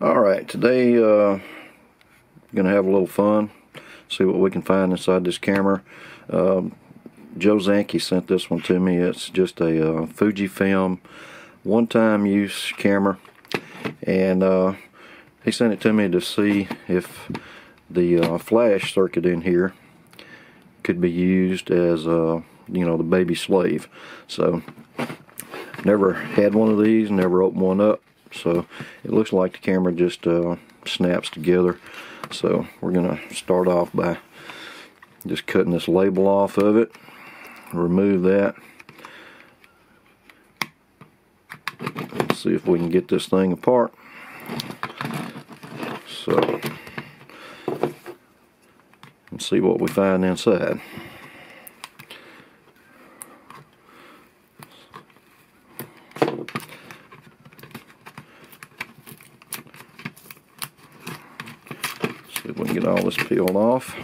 Alright, today gonna have a little fun, see what we can find inside this camera. Joe Zanke sent this one to me. It's just a Fuji film one-time use camera, and he sent it to me to see if the flash circuit in here could be used as the baby slave. So never had one of these, never opened one up, so it looks like the camera just snaps together. So we're gonna start off by just cutting this label off of it, remove that. Let's see if we can get this thing apart. So let's see what we find inside. See if we can get all this peeled off.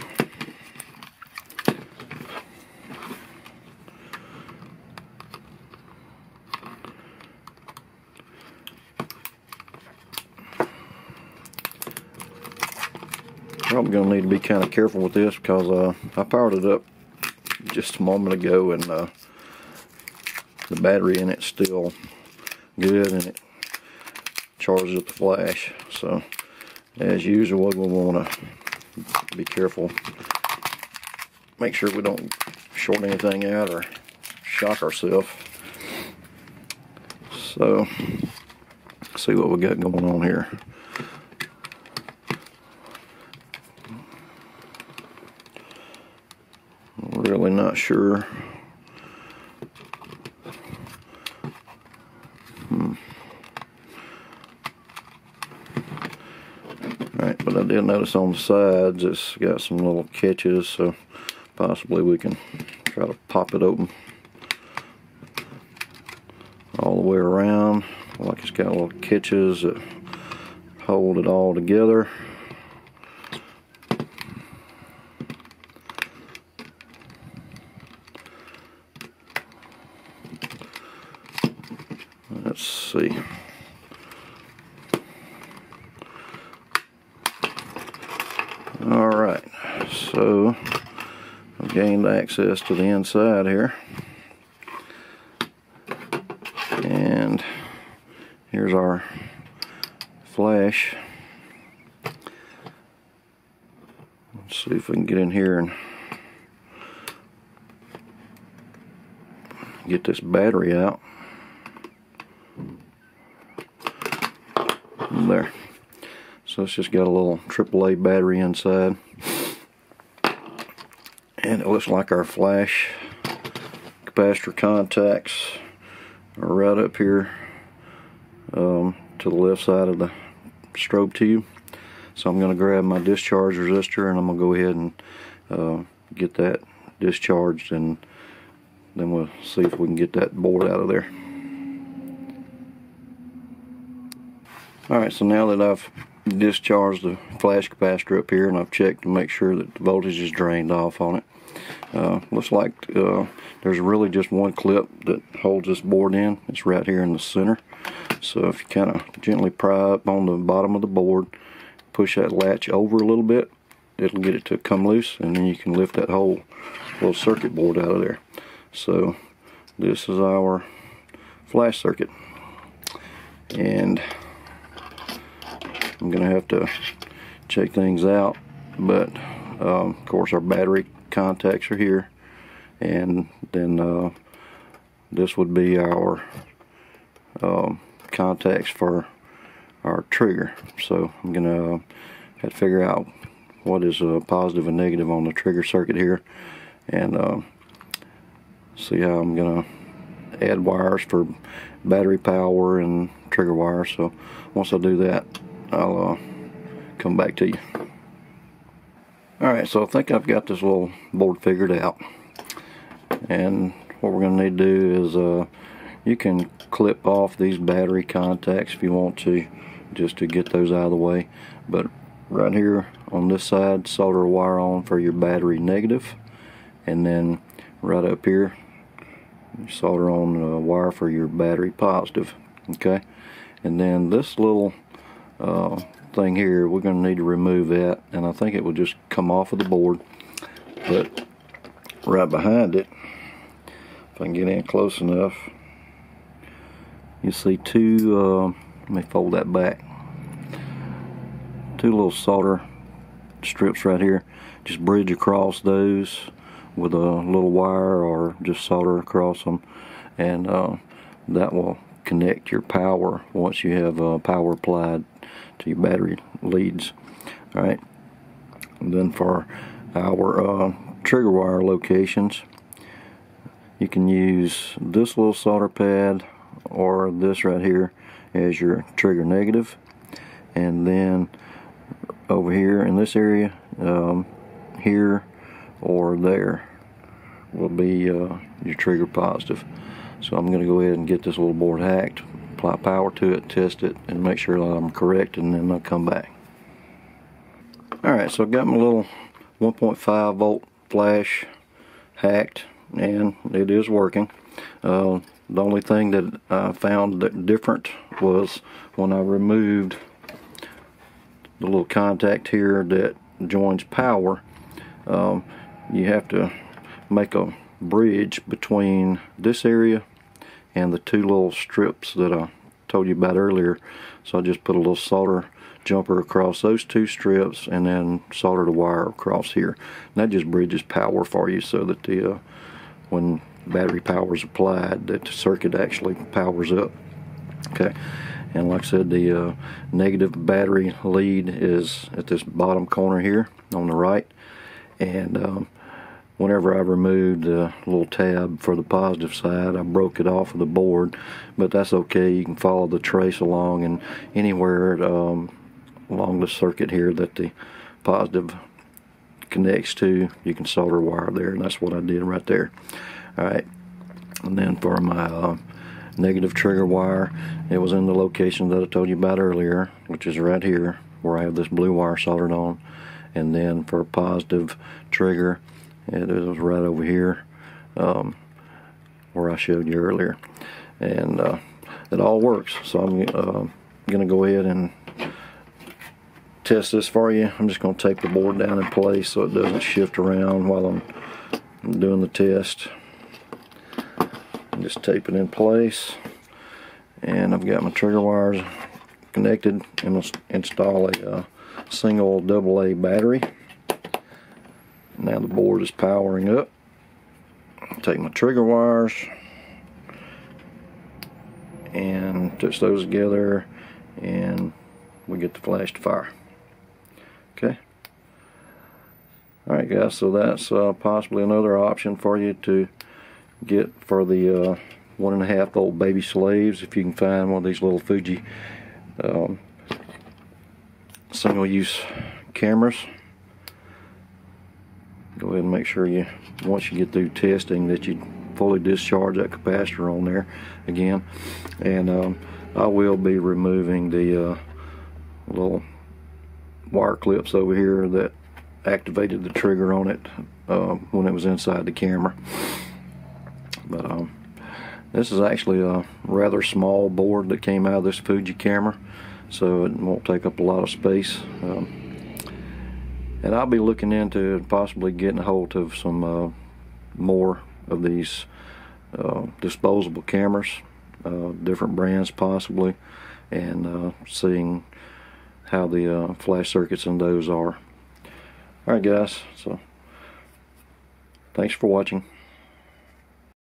Probably going to need to be kind of careful with this because I powered it up just a moment ago, and the battery in it's still good, and it charges up the flash. So as usual, we want to be careful, make sure we don't short anything out or shock ourselves. So let's see what we got going on here. Really not sure. Alright, but I did notice on the sides it's got some little catches, so possibly we can try to pop it open all the way around. Like it's got little catches that hold it all together. Let's see. Alright, so I've gained access to the inside here. And here's our flash. Let's see if we can get in here and get this battery out. There. So it's just got a little AAA battery inside, and it looks like our flash capacitor contacts are right up here to the left side of the strobe tube. So I'm going to grab my discharge resistor, and I'm going to go ahead and get that discharged, and then we'll see if we can get that board out of there. Alright, so now that I've discharged the flash capacitor up here, and I've checked to make sure that the voltage is drained off on it, looks like there's really just one clip that holds this board in. It's right here in the center. So if you kind of gently pry up on the bottom of the board, push that latch over a little bit, it'll get it to come loose, and then you can lift that whole little circuit board out of there. So this is our flash circuit, and I'm going to have to check things out, but of course our battery contacts are here, and then this would be our contacts for our trigger. So I'm going to have to figure out what is positive and negative on the trigger circuit here, and see how I'm going to add wires for battery power and trigger wires. So once I do that, I'll come back to you. Alright, so I think I've got this little board figured out, and what we're going to need to do is you can clip off these battery contacts if you want to, just to get those out of the way. But right here on this side, solder a wire on for your battery negative, and then right up here solder on a wire for your battery positive. Okay, and then this little thing here, we're going to need to remove that, and I think it will just come off of the board. But right behind it, if I can get in close enough, you see two, let me fold that back, two little solder strips right here. Just bridge across those with a little wire or just solder across them, and that will connect your power once you have power applied to your battery leads. Alright, and then for our trigger wire locations, you can use this little solder pad or this right here as your trigger negative, and then over here in this area, here or there, will be your trigger positive. So I'm going to go ahead and get this little board hacked, apply power to it, test it, and make sure that I'm correct, and then I'll come back. Alright, so I've got my little 1.5 volt flash hacked, and it is working. The only thing that I found that different was when I removed the little contact here that joins power. You have to make a bridge between this area and the two little strips that I told you about earlier. So I just put a little solder jumper across those two strips and then soldered a wire across here. And that just bridges power for you, so that the when battery power is applied, that the circuit actually powers up. Okay, and like I said, the negative battery lead is at this bottom corner here on the right, and whenever I removed the little tab for the positive side, I broke it off of the board, but that's okay. You can follow the trace along, and anywhere along the circuit here that the positive connects to, you can solder a wire there, and that's what I did right there. Alright, and then for my negative trigger wire, it was in the location that I told you about earlier, which is right here where I have this blue wire soldered on. And then for a positive trigger, it was right over here where I showed you earlier, and it all works. So I'm gonna go ahead and test this for you. I'm just gonna tape the board down in place so it doesn't shift around while I'm doing the test. Just tape it in place, and I've got my trigger wires connected, and I'll install a single AA battery. Now the board is powering up. Take my trigger wires and touch those together, and we get the flash to fire. Okay. Alright guys, so that's possibly another option for you to get for the 1.5 volt baby slaves, if you can find one of these little Fuji single-use cameras. Go ahead and make sure you, once you get through testing, that you fully discharge that capacitor on there again. And I will be removing the little wire clips over here that activated the trigger on it when it was inside the camera. But this is actually a rather small board that came out of this Fuji camera, so it won't take up a lot of space. And I'll be looking into possibly getting a hold of some more of these disposable cameras, different brands possibly, and seeing how the flash circuits in those are. Alright guys, so thanks for watching.